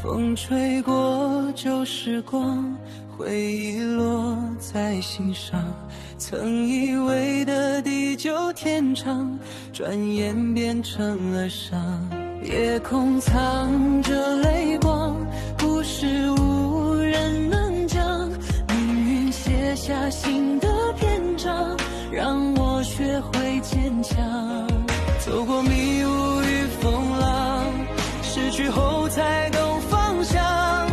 风吹过旧时光，回忆落在心上，曾以为的地久天长，转眼变成了伤。夜空藏着泪光，故事无人能讲，命运写下新的篇章，让我学会坚强。走过迷雾与风浪，失去后才懂方向，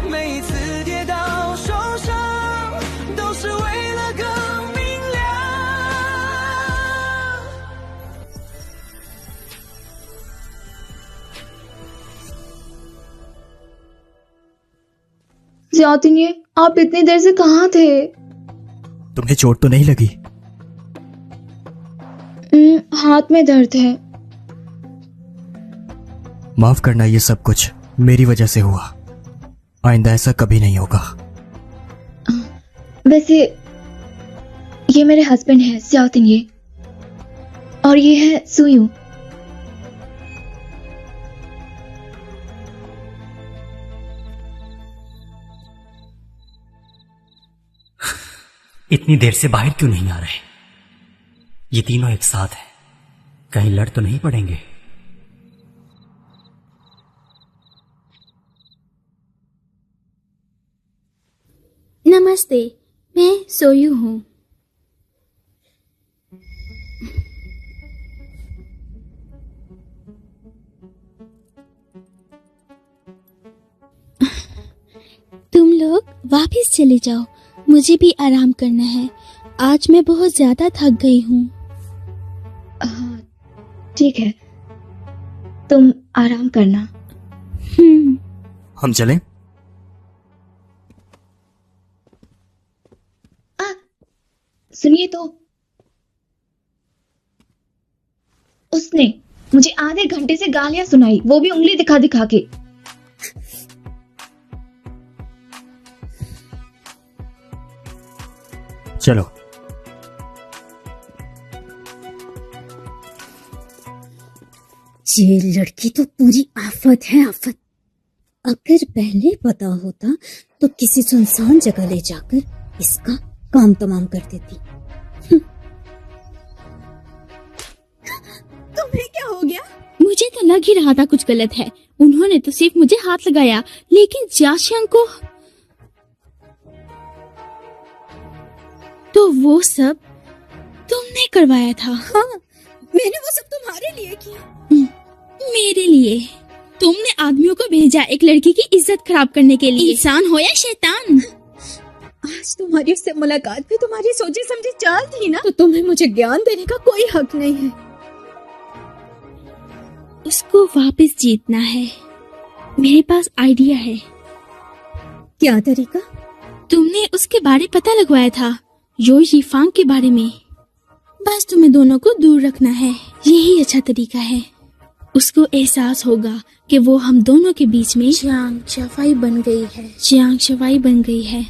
每一次跌倒受伤，都是为了更明亮。ज़ियातिनी, आप इतनी देर से कहाँ थे? तुम्हें चोट तो नहीं लगी? हाथ में दर्द है। माफ करना, ये सब कुछ मेरी वजह से हुआ। आइंदा ऐसा कभी नहीं होगा। वैसे ये मेरे हस्बैंड हैं ज़ियातिनी, और ये है सुयू। इतनी देर से बाहर क्यों नहीं आ रहे? ये तीनों एक साथ हैं, कहीं लड़ तो नहीं पड़ेंगे? नमस्ते, मैं सोयू हूँ। तुम लोग वापस चले जाओ, मुझे भी आराम करना है। आज मैं बहुत ज्यादा थक गई हूँ। ठीक है, तुम आराम करना। हम चलें? सुनिए तो, उसने मुझे आधे घंटे से गालियां सुनाई, वो भी उंगली दिखा दिखा के। चलो। ये लड़की तो पूरी आफत है, आफत। अगर पहले पता होता तो किसी सुनसान जगह ले जाकर इसका काम तमाम कर देती। तुम्हें क्या हो गया? मुझे तो लग ही रहा था कुछ गलत है। उन्होंने तो सिर्फ मुझे हाथ लगाया, लेकिन जाशियांग को तो वो सब तुमने करवाया था। हाँ, मैंने वो सब तुम्हारे लिए किया। मेरे लिए? तुमने आदमियों को भेजा एक लड़की की इज्जत खराब करने के लिए। इंसान हो या शैतान। आज तुम्हारी उससे मुलाकात भी तुम्हारी सोची समझी चाल थी ना, तो तुम्हें मुझे ज्ञान देने का कोई हक नहीं है। उसको वापस जीतना है। मेरे पास आइडिया है। क्या तरीका? तुमने उसके बारे पता लगवाया था, यो यीफांग के बारे में। बस तुम्हें दोनों को दूर रखना है, यही अच्छा तरीका है। उसको एहसास होगा कि वो हम दोनों के बीच में चांग शफाई बन गई है। चांग शफाई बन गई है।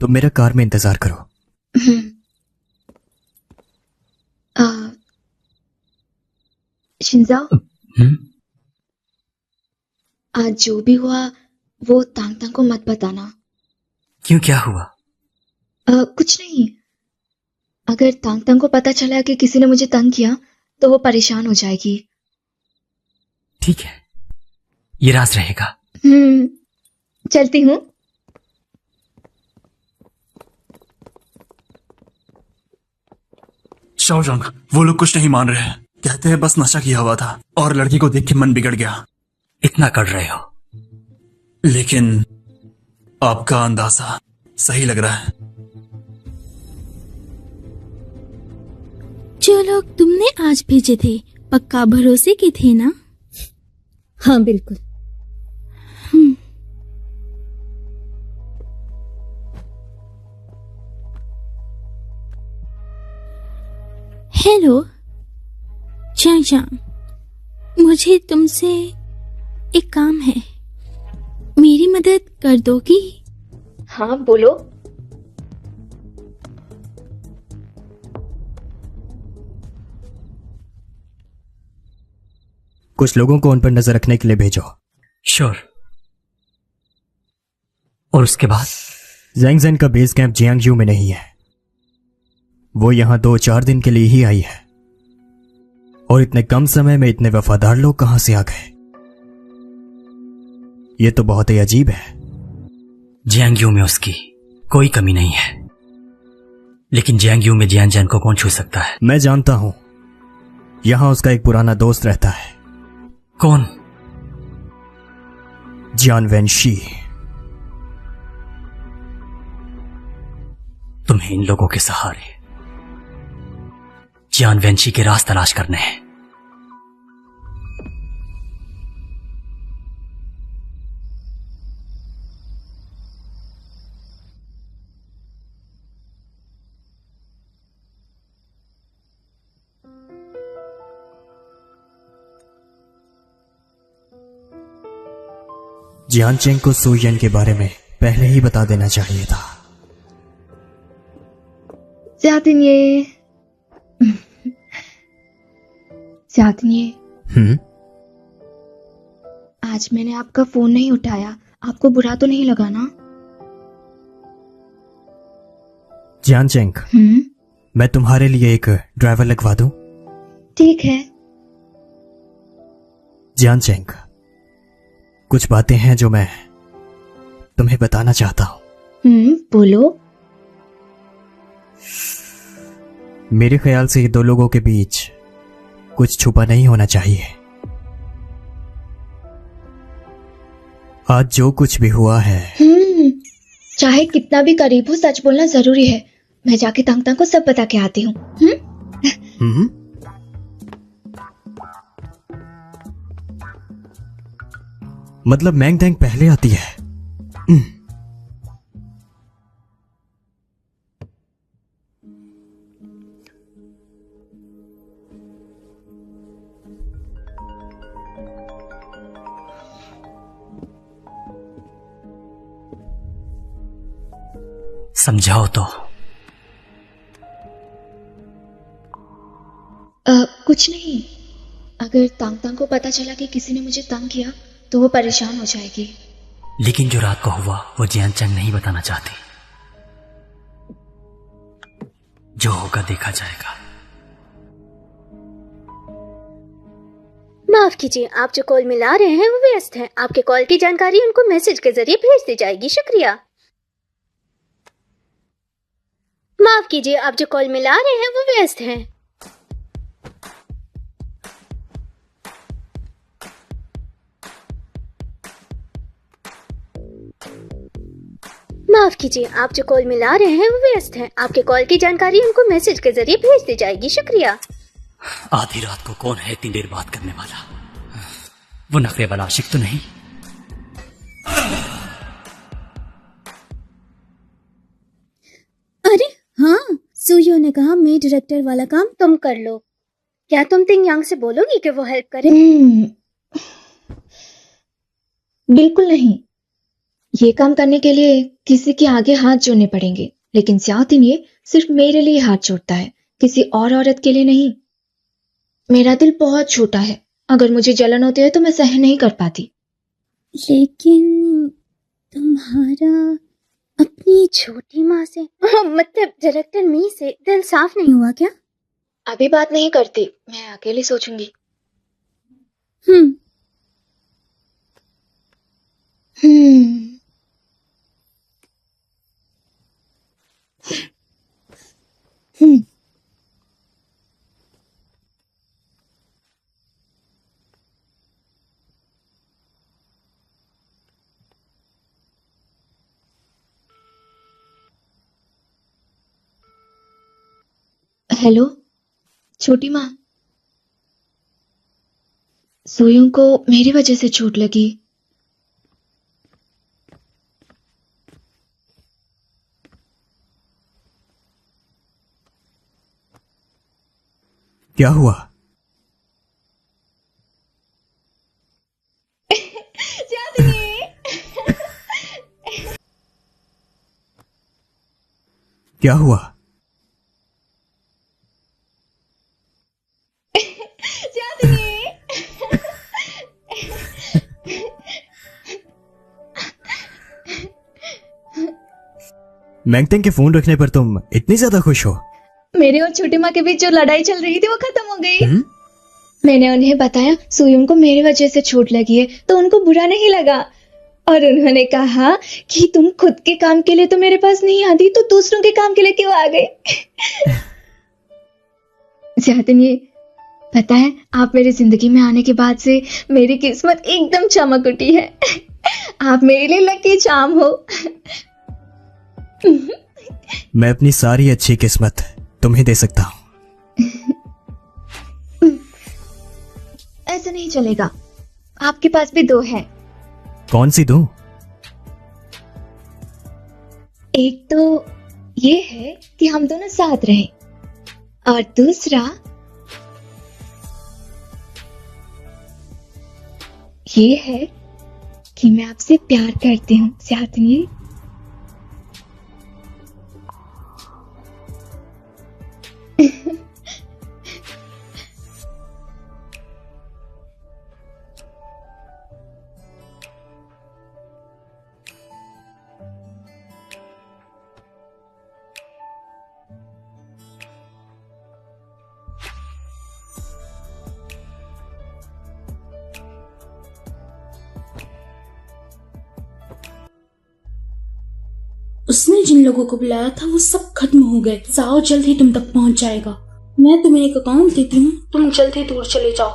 तुम मेरा कार में इंतजार करो। शिंजाओ, आज जो भी हुआ वो तांग तांग को मत बताना। क्यों, क्या हुआ? कुछ नहीं। अगर तांग तांग को पता चला कि किसी ने मुझे तंग किया तो वो परेशान हो जाएगी। ठीक है, ये राज रहेगा। चलती हूँ। शाओजंग, वो लोग कुछ नहीं मान रहे हैं। कहते हैं बस नशा किया हुआ था और लड़की को देख के मन बिगड़ गया। इतना कर रहे हो, लेकिन आपका अंदाजा सही लग रहा है। जो लोग तुमने आज भेजे थे पक्का भरोसे के थे ना? हाँ बिल्कुल। हेलो चांग चांग, मुझे तुमसे एक काम है, मेरी मदद कर दोगी? हाँ बोलो। कुछ लोगों को उन पर नजर रखने के लिए भेजो। श्योर। और उसके बाद? जैंगजेन का बेस कैंप जियांगयू में नहीं है। वो यहां 2-4 दिन के लिए ही आई है, और इतने कम समय में इतने वफादार लोग कहां से आ गए? ये तो बहुत ही अजीब है। जियांगयू में उसकी कोई कमी नहीं है, लेकिन जियांगयू में जियानजैन को कौन छू सकता है? मैं जानता हूं, यहां उसका एक पुराना दोस्त रहता है। कौन? जियान वेनशी। तुम्हें इन लोगों के सहारे जियान वेंशी के राज तलाश करने हैं। जियानचेंग को सुयन के बारे में पहले ही बता देना चाहिए था। जातिनिए आज मैंने आपका फोन नहीं उठाया, आपको बुरा तो नहीं लगा ना? जियानचेंग, मैं तुम्हारे लिए एक ड्राइवर लगवा दूं? ठीक है। जियानचेंग, कुछ बातें हैं जो मैं तुम्हें बताना चाहता हूं। बोलो। मेरे ख्याल से ये दो लोगों के बीच कुछ छुपा नहीं होना चाहिए। आज जो कुछ भी हुआ है, चाहे कितना भी करीब हो, सच बोलना जरूरी है। मैं जाके तांग को सब बता के आती हूँ। मतलब मैंग डैंग पहले आती है? समझाओ तो। कुछ नहीं। अगर तांग को पता चला कि किसी ने मुझे तंग किया तो वो परेशान हो जाएगी। लेकिन जो रात को हुआ वो जियानचेंग नहीं बताना चाहती। जो होगा देखा जाएगा। माफ कीजिए, आप जो कॉल मिला रहे हैं वो व्यस्त है। आपके कॉल की जानकारी उनको मैसेज के जरिए भेज दी जाएगी। शुक्रिया। माफ कीजिए, आप जो कॉल मिला रहे हैं वो व्यस्त हैं। माफ कीजिए, आप जो कॉल मिला रहे हैं वो व्यस्त हैं। आपके कॉल की जानकारी उनको मैसेज के जरिए भेज दी जाएगी। शुक्रिया। आधी रात को कौन है इतनी देर बात करने वाला? वो नखरे वाला आशिक तो नहीं? अरे हाँ, सुयो ने कहा मैं डायरेक्टर वाला काम तुम कर लो। क्या तुम तिंग यांग से बोलोगी कि वो हेल्प करे? बिल्कुल नहीं। ये काम करने के लिए किसी के आगे हाथ जोड़ने पड़ेंगे, लेकिन ज्यातिन ये सिर्फ मेरे लिए हाथ जोड़ता है, किसी और औरत के लिए नहीं। मेरा दिल बहुत छोटा है, अगर मुझे जलन होती है तो मैं सहन नहीं कर पाती। लेकिन तुम्हारा अपनी छोटी माँ से मतलब डायरेक्टर मी से दिल साफ नहीं हुआ क्या? अभी बात नहीं करती, मैं अकेली सोचूंगी। हेलो छोटी माँ, सोयों को मेरी वजह से चोट लगी। क्या हुआ? क्या हुआ? मैंगटेंग के फोन रखने पर तुम इतनी ज्यादा खुश हो? मेरे और छोटी माँ के बीच जो लड़ाई चल रही थी वो खत्म हो गई। मैंने उन्हें बताया सुयुम को मेरी वजह से चोट लगी है, तो उनको बुरा नहीं लगा और उन्होंने कहा कि तुम खुद के काम के लिए तो मेरे पास नहीं आती, तो दूसरों के काम के लिए क्यों आ गई? जातिन, ये पता है, आप मेरी जिंदगी में आने के बाद से मेरी किस्मत एकदम चमक उठी है। आप मेरे लिए लकी चार्म हो। मैं अपनी सारी अच्छी किस्मत तुम्हें दे सकता हूँ। ऐसा नहीं चलेगा, आपके पास भी 2 है। कौन सी दूं? एक तो ये है कि हम दोनों साथ रहें, और दूसरा ये है कि मैं आपसे प्यार करती हूँ सियातनी। उसने जिन लोगों को बुलाया था वो सब खत्म हो गए। जाओ, जल्द ही तुम तक पहुंच जाएगा। मैं तुम्हें एक अकाउंट देती हूँ, तुम जल्द ही दूर चले जाओ।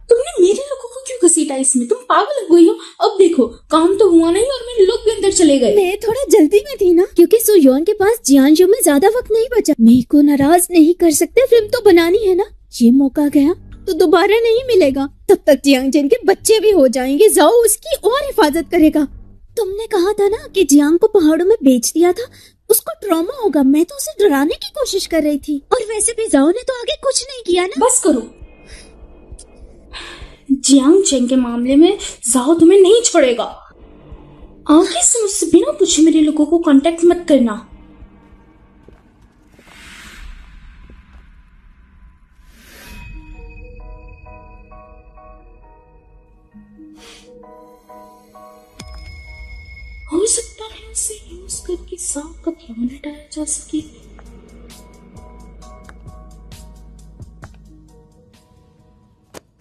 तुमने मेरे लोगों को क्यों घसीटा इसमें? तुम पागल हो गई हो? अब देखो, काम तो हुआ नहीं और मेरे लोग भी अंदर चले गए। मैं थोड़ा जल्दी में थी ना, क्योंकि सुयोन के पास जियांजू में ज्यादा वक्त नहीं बचा। मेरे को नाराज नहीं कर सकते, फिल्म तो बनानी है ना। ये मौका गया तो दोबारा नहीं मिलेगा। तब तक जियांग के बच्चे भी हो जाएंगे। जाओ उसकी और हिफाजत करेगा। तुमने कहा था ना कि जियांग को पहाड़ों में बेच दिया था, उसको ट्रॉमा होगा। मैं तो उसे डराने की कोशिश कर रही थी, और वैसे भी जाओ ने तो आगे कुछ नहीं किया ना। बस करो। जियांग चेंग के मामले में जाओ तुम्हें नहीं छोड़ेगा। आगे से मुझसे बिना पूछे मेरे लोगों को कांटेक्ट मत करना। हो सकता है इसे यूज करके सांप का ध्यान हटाया जा सके।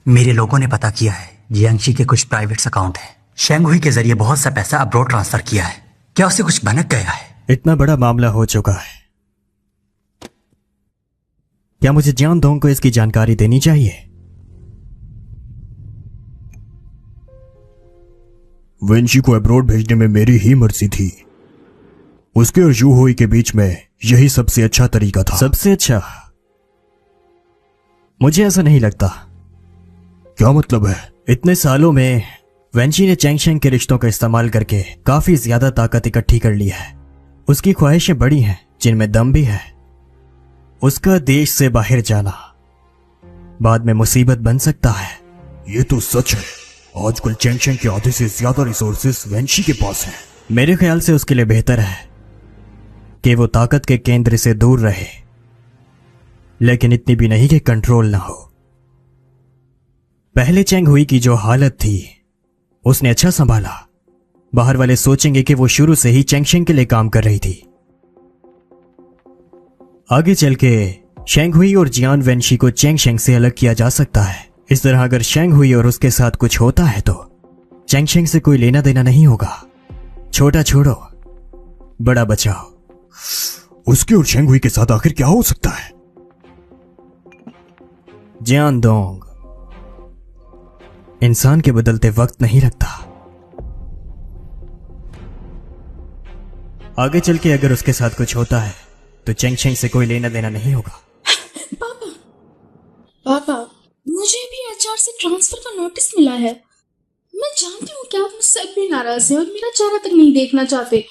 मेरे लोगों ने पता किया है जियांगशी के कुछ प्राइवेट अकाउंट हैं। शेंगहुई के जरिए बहुत सा पैसा अब्रॉड ट्रांसफर किया है। क्या उसे कुछ भनक गया है? इतना बड़ा मामला हो चुका है, क्या मुझे जियांगडोंग को इसकी जानकारी देनी चाहिए? वेंशी को अब्रॉड भेजने में मेरी ही मर्जी थी। उसके और यूहुई के बीच में यही सबसे अच्छा तरीका था। सबसे अच्छा? मुझे ऐसा नहीं लगता। क्या मतलब है? इतने सालों में वेंशी ने चैंगशेंग के रिश्तों का इस्तेमाल करके काफी ज्यादा ताकत इकट्ठी कर ली है। उसकी ख्वाहिशें बड़ी हैं, जिनमें दम भी है। उसका देश से बाहर जाना बाद में मुसीबत बन सकता है। ये तो सच है। आजकल चैंगशेंग के आधे से ज्यादा रिसोर्सेस वेंशी के पास हैं। मेरे ख्याल से उसके लिए बेहतर है कि वो ताकत के केंद्र से दूर रहे, लेकिन इतनी भी नहीं कि कंट्रोल ना हो। पहले चेंगहुई की जो हालत थी उसने अच्छा संभाला। बाहर वाले सोचेंगे कि वो शुरू से ही चेंगशेंग के लिए काम कर रही थी। आगे चल के शेंगहुई और जियान वेंशी को चेंगशेंग से अलग किया जा सकता है। इस तरह अगर शेंगहुई और उसके साथ कुछ होता है तो चेंगशेंग से कोई लेना देना नहीं होगा। छोटा छोड़ो, बड़ा बचाओ। उसके और शेंगहुई के साथ आखिर क्या हो सकता है? जियांगडोंग इंसान के बदलते वक्त नहीं लगता। आगे चल के अगर उसके साथ कुछ होता है तो चेंगशेंग से कोई लेना देना नहीं होगा। पापा, मुझे भी एचआर से ट्रांसफर का नोटिस मिला है। मैं जानती हूँ कि आप मुझसे अब भी नाराज हैं और मेरा चेहरा तक नहीं देखना चाहते।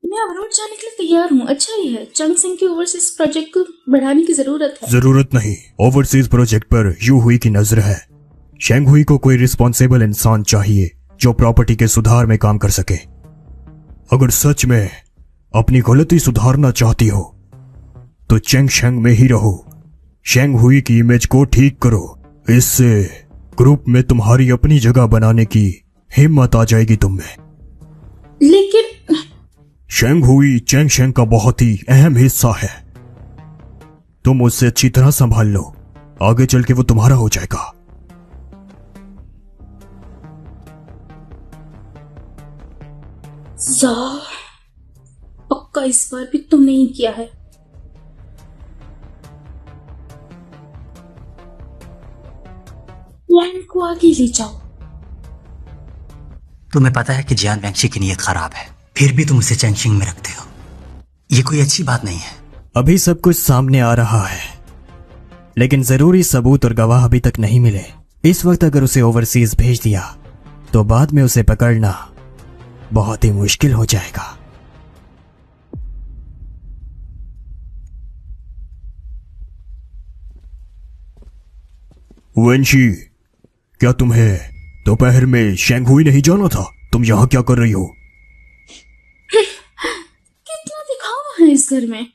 मैं अब्रॉड जाने के लिए तैयार हूँ। अच्छा ही है, चंगशेंग के ओवरसीज प्रोजेक्ट को बढ़ाने की जरूरत है। जरूरत नहीं, ओवरसीज प्रोजेक्ट पर यूहुई की नजर है। शेंगहुई को कोई रिस्पॉन्सिबल इंसान चाहिए जो प्रॉपर्टी के सुधार में काम कर सके। अगर सच में अपनी गलती सुधारना चाहती हो तो चेंगशेंग में ही रहो। शेंगहुई की इमेज को ठीक करो। इससे ग्रुप में तुम्हारी अपनी जगह बनाने की हिम्मत आ जाएगी तुम में। लेकिन शेंग हुई चैंग शेंग का बहुत ही अहम हिस्सा है। तुम उससे अच्छी तरह संभाल लो, आगे चल के वो तुम्हारा हो जाएगा। पक्का इस बार भी तुमने ही किया है। प्लान को आगे ले जाओ। तुम्हें पता है कि जियान वेंगशी की नीयत खराब है, फिर भी तुम उसे चैंगशिंग में रखते हो। ये कोई अच्छी बात नहीं है। अभी सब कुछ सामने आ रहा है, लेकिन जरूरी सबूत और गवाह अभी तक नहीं मिले। इस वक्त अगर उसे ओवरसीज भेज दिया तो बाद में उसे पकड़ना बहुत ही मुश्किल हो जाएगा। वेंशी, क्या तुम्हें दोपहर में शेंगहुई नहीं जाना था? तुम यहां क्या कर रही हो? कितना दिखावा है इस घर में।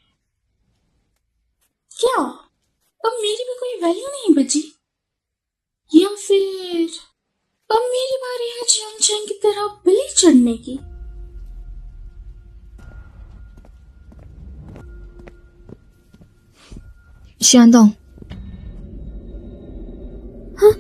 क्या अब मेरी भी कोई वैल्यू नहीं बची? या फिर अब मेरी बारी है जियांग चैंग की तरह बलि चढ़ने की? शानदाओ, हाँ?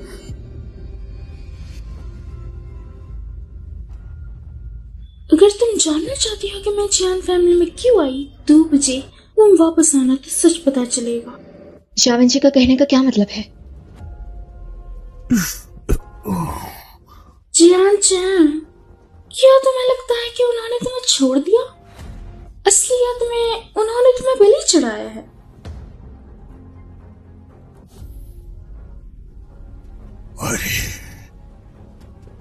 अगर तुम जानना चाहती हो कि मैं जियान फैमिली में क्यों आई, 2 बजे तुम वापस आना तो सच पता चलेगा। शावन जी का कहने का क्या मतलब है? जियान चैंग, क्या तुम्हें लगता है कि उन्होंने तुम्हें छोड़ दिया? असलियत में उन्होंने तुम्हें बलि चढ़ाया है। अरे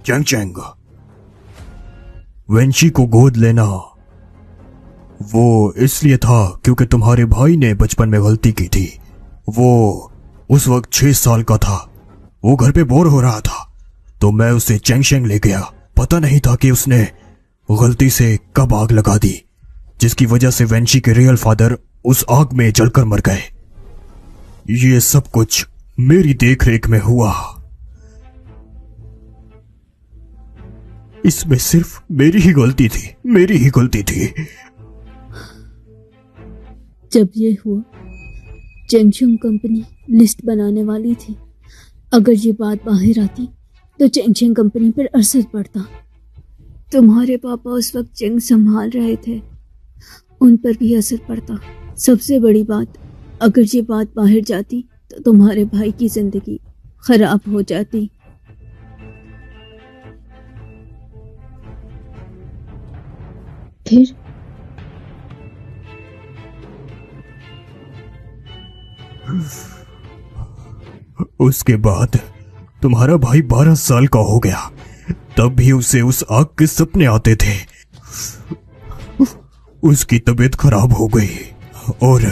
चैंग चैंग, वेंशी को गोद लेना वो इसलिए था क्योंकि तुम्हारे भाई ने बचपन में गलती की थी। वो उस वक्त 6 साल का था, वो घर पे बोर हो रहा था, तो मैं उसे चैंगशेंग ले गया। पता नहीं था कि उसने गलती से कब आग लगा दी, जिसकी वजह से वेंशी के रियल फादर उस आग में जलकर मर गए। ये सब कुछ मेरी देखरेख में हुआ। इसमें सिर्फ मेरी ही गलती थी, मेरी ही गलती थी। जब ये हुआ, चैंगशेंग कंपनी लिस्ट बनाने वाली थी। अगर ये बात बाहर आती तो चैंगशेंग कंपनी पर असर पड़ता। तुम्हारे पापा उस वक्त चैंग संभाल रहे थे, उन पर भी असर पड़ता। सबसे बड़ी बात, अगर ये बात बाहर जाती तो तुम्हारे भाई की जिंदगी खराब हो जाती। फिर उसके बाद तुम्हारा भाई 12 साल का हो गया, तब भी उसे उस आग के सपने आते थे। उसकी तबीयत खराब हो गई और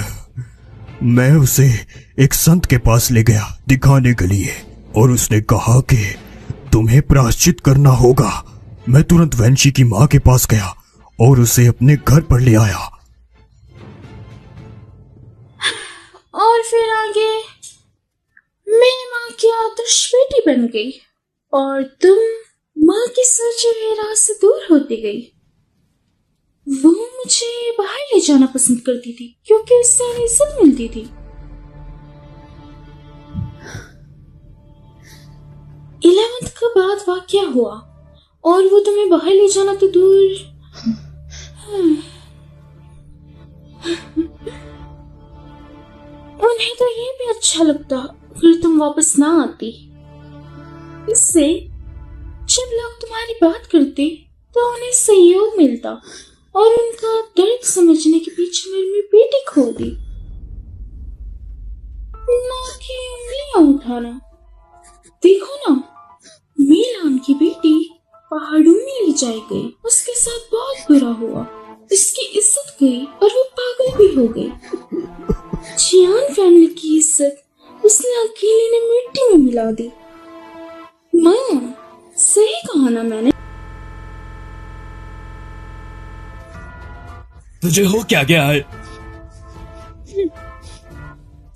मैं उसे एक संत के पास ले गया दिखाने के लिए, और उसने कहा कि तुम्हें प्रायश्चित करना होगा। मैं तुरंत वेंशी की मां के पास गया और उसे अपने घर पर ले आया। और फिर आगे मेरी माँ की आदर्श बेटी बन गई और तुम माँ की सोचे हुए राह से दूर होती गई। वो मुझे बाहर ले जाना पसंद करती थी क्योंकि उससे इज्जत मिलती थी। 11th के बाद वाकया हुआ और वो तुम्हें बाहर ले जाना तो दूर। उन्हें तो ये भी अच्छा लगता फिर तुम वापस ना आती। इससे जब लोग तुम्हारी बात करते तो उन्हें सहयोग मिलता और उनका दर्द समझने के पीछे मेरी बेटी खो दी। ना कि उंगलियां उठाना। देखो ना, मीलान की बेटी पहाड़ों में ले जाई गई, उसके साथ बहुत बुरा हुआ, उसकी इज्जत गई और वो पागल भी हो गई। जियान फैमिली की इज्जत उसने अकेले ने मिट्टी में मिला दी। माँ, सही कहा ना मैंने? तुझे हो क्या गया है?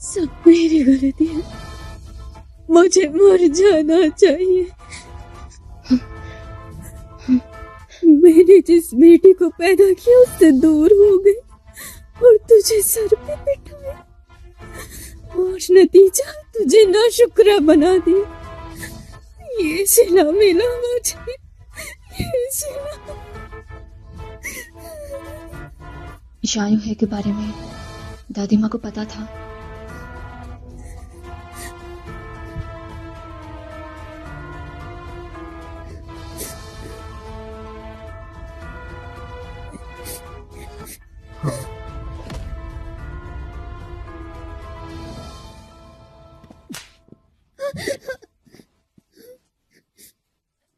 सब मेरी गलती है, मुझे मर जाना चाहिए। मैंने जिस बेटी को पैदा किया उससे दूर हो गई और तुझे सर पे बिठाया और नतीजा तुझे नाशुक्रा बना दिया। ये सिला मिला मुझे, ये सिला। शायू है के बारे में दादी माँ को पता था।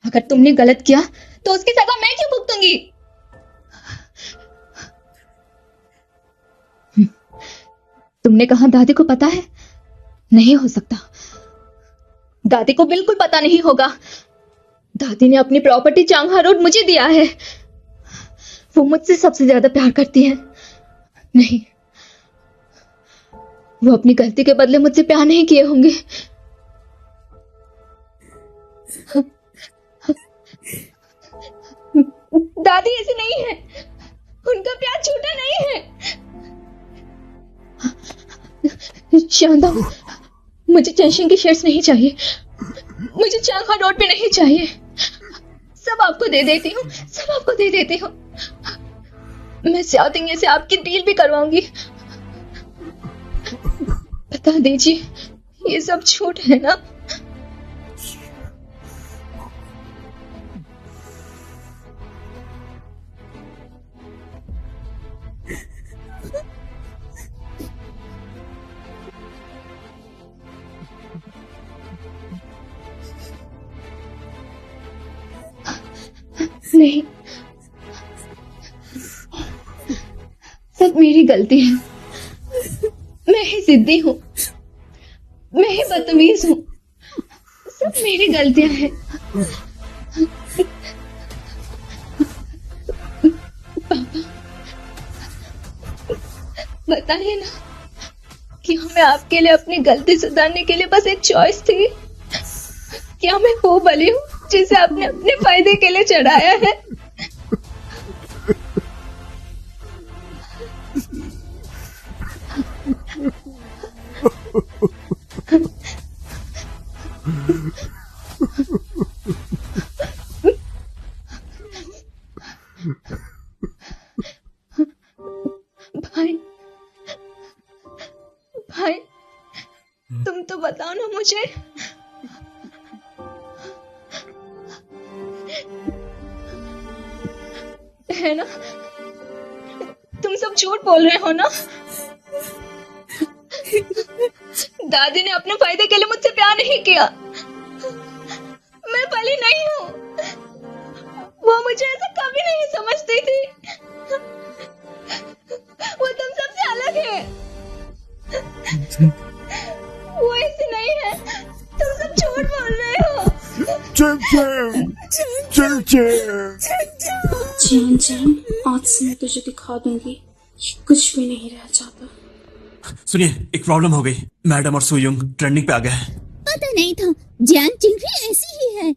अगर तुमने गलत किया तो उसकी सजा मैं क्यों भुगतूंगी? तुमने कहा दादी को पता है? नहीं हो सकता, दादी को बिल्कुल पता नहीं होगा। दादी ने अपनी प्रॉपर्टी चांगहा रोड मुझे दिया है। वो मुझसे सबसे ज्यादा प्यार करती है। नहीं, वो अपनी गलती के बदले मुझसे प्यार नहीं किए होंगे। दादी ऐसी नहीं है, उनका प्यार झूठा नहीं है। शांता, मुझे टेंशन की शेयर्स नहीं चाहिए, मुझे चांगहा रोड पे नहीं चाहिए। सब आपको दे देती हूँ, सब आपको दे देती हूँ। मैं स्याओतिंग से आपकी डील भी करवाऊंगी। बता दीजिए, ये सब झूठ है ना? नहीं, सब मेरी गलती है। मैं ही जिद्दी हूँ, मैं ही बदतमीज हूँ। सब मेरी गलतियां हैं। पापा, बताइए ना कि हमें आपके लिए अपनी गलती सुधारने के लिए बस एक चॉइस थी। क्या मैं वो बली हूँ जिसे आपने अपने फायदे के लिए चढ़ाया है? भाई, भाई, तुम तो बताओ ना मुझे। है ना, तुम सब झूठ बोल रहे हो ना? दादी ने अपने फायदे के लिए मुझसे प्यार नहीं किया। मैं भली नहीं हूँ, वो मुझे ऐसा कभी नहीं समझती थी। वो तुम सबसे अलग है, वो ऐसी नहीं है। तुम सब झूठ बोल रहे हो। चैन चैन, आज से मैं तुझे दिखा दूंगी कुछ भी नहीं रह जाता। सुनिए, एक प्रॉब्लम हो गई। मैडम और सुयुंग ट्रेंडिंग पे आ गए हैं। पता नहीं था, जियांग चिंग भी ऐसी ही है।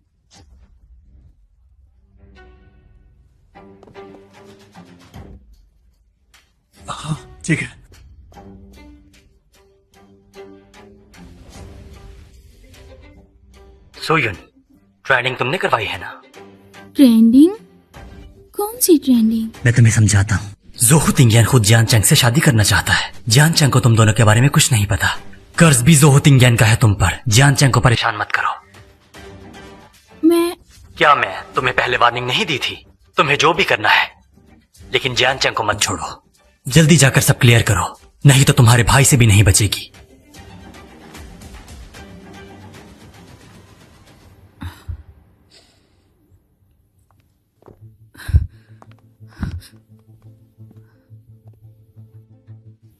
हाँ, ठीक है। सुयुन, ट्रेनिंग तुमने करवाई है ना? ट्रेंडिंग? कौन सी ट्रेंडिंग? मैं तुम्हें समझाता हूँ। जोहू तिंगियान खुद जियान चंग से शादी करना चाहता है। जियान चंग को तुम दोनों के बारे में कुछ नहीं पता। कर्ज भी जोहू तिंगियान का है तुम पर। जियान चंग को परेशान मत करो। मैं तुम्हें पहले वार्निंग नहीं दी थी? तुम्हें जो भी करना है, लेकिन जियान चंग को मत छोड़ो। जल्दी जाकर सब क्लियर करो, नहीं तो तुम्हारे भाई से भी नहीं बचेगी।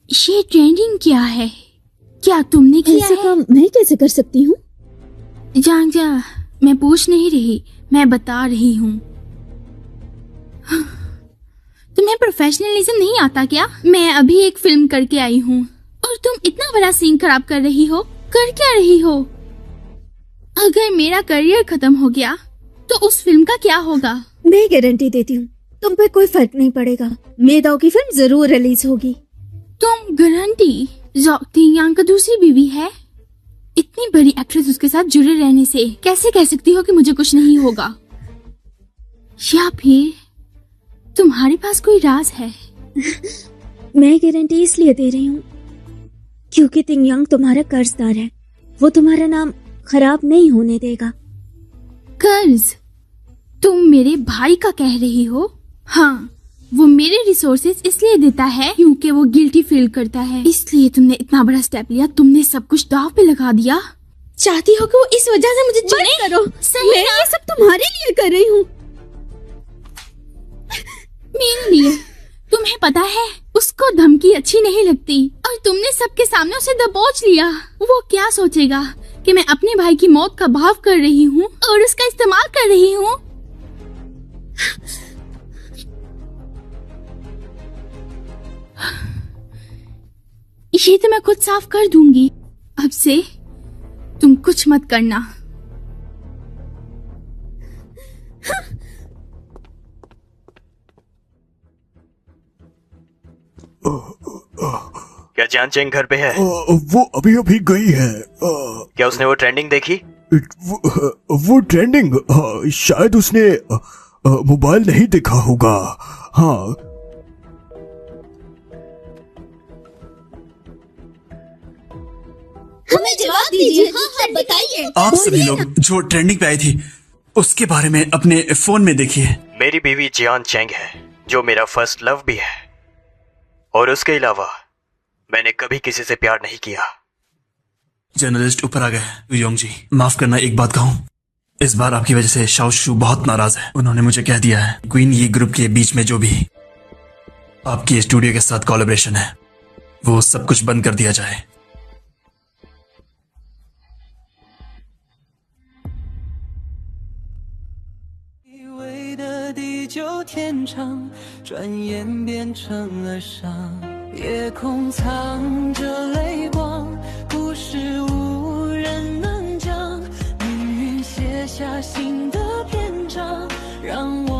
ये ट्रेंडिंग क्या है? क्या तुमने किया ऐसे है? काम मैं कैसे कर सकती हूँ? जांग जा, मैं पूछ नहीं रही, मैं बता रही हूँ। तुम्हें प्रोफेशनलिज्म नहीं आता क्या? मैं अभी एक फिल्म करके आई हूँ और तुम इतना बड़ा सीन खराब कर रही हो। कर क्या रही हो? अगर मेरा करियर खत्म हो गया तो उस फिल्म का क्या होगा? मैं गारंटी देती हूँ तुम पे कोई फर्क नहीं पड़ेगा। मेदाओ की फिल्म जरूर रिलीज होगी। तुम गारंटी? ज़ोक्तिंग यांग का दूसरी बीवी है। इतनी बड़ी एक्ट्रेस उसके साथ जुड़े रहने से कैसे कह सकती हो कि मुझे कुछ नहीं होगा? या फिर तुम्हारे पास कोई राज है? मैं गारंटी इसलिए दे रही हूँ क्योंकि तिंग यांग तुम्हारा कर्जदार है। वो तुम्हारा नाम खराब नहीं होने देगा। कर्ज? तुम मेरे भाई का कह रही हो? हाँ, वो मेरे रिसोर्सेज इसलिए देता है क्योंकि वो गिल्टी फील करता है। इसलिए तुमने इतना बड़ा स्टेप लिया, तुमने सब कुछ दांव पे लगा दिया। चाहती हो कि वो इस वजह से मुझे चुने? करो, सही मैं ये सब तुम्हारे लिए कर रही हूँ। मेरे लिए? तुम्हें पता है उसको धमकी अच्छी नहीं लगती और तुमने सबके सामने उसे दबोच लिया। वो क्या सोचेगा कि मैं अपने भाई की मौत का भाव कर रही हूँ और उसका इस्तेमाल कर रही हूँ। ये तो मैं खुद साफ कर दूंगी। अब से तुम कुछ मत करना। क्या जियान चेंग घर पे है? वो अभी अभी गई है। क्या उसने वो ट्रेंडिंग देखी? वो ट्रेंडिंग शायद उसने मोबाइल नहीं देखा होगा। हाँ, हमें जवाब दीजिए। हाँ, बताइए। आप सभी लोग जो ट्रेंडिंग पे आई थी उसके बारे में अपने फोन में देखिए। मेरी बीवी जियान चेंग है जो मेरा फर्स्ट लव भी है, और उसके अलावा मैंने कभी किसी से प्यार नहीं किया। जर्नलिस्ट ऊपर आ गए। योंग जी, माफ करना, एक बात कहूँ, इस बार आपकी वजह से शाओ शू बहुत नाराज है। उन्होंने मुझे कह दिया है क्वीन ये ग्रुप के बीच में जो भी आपकी स्टूडियो के साथ कोलैबोरेशन है वो सब कुछ बंद कर दिया जाए। 地久天长，转眼变成了伤。夜空藏着泪光，故事无人能讲。命运写下新的篇章，让我。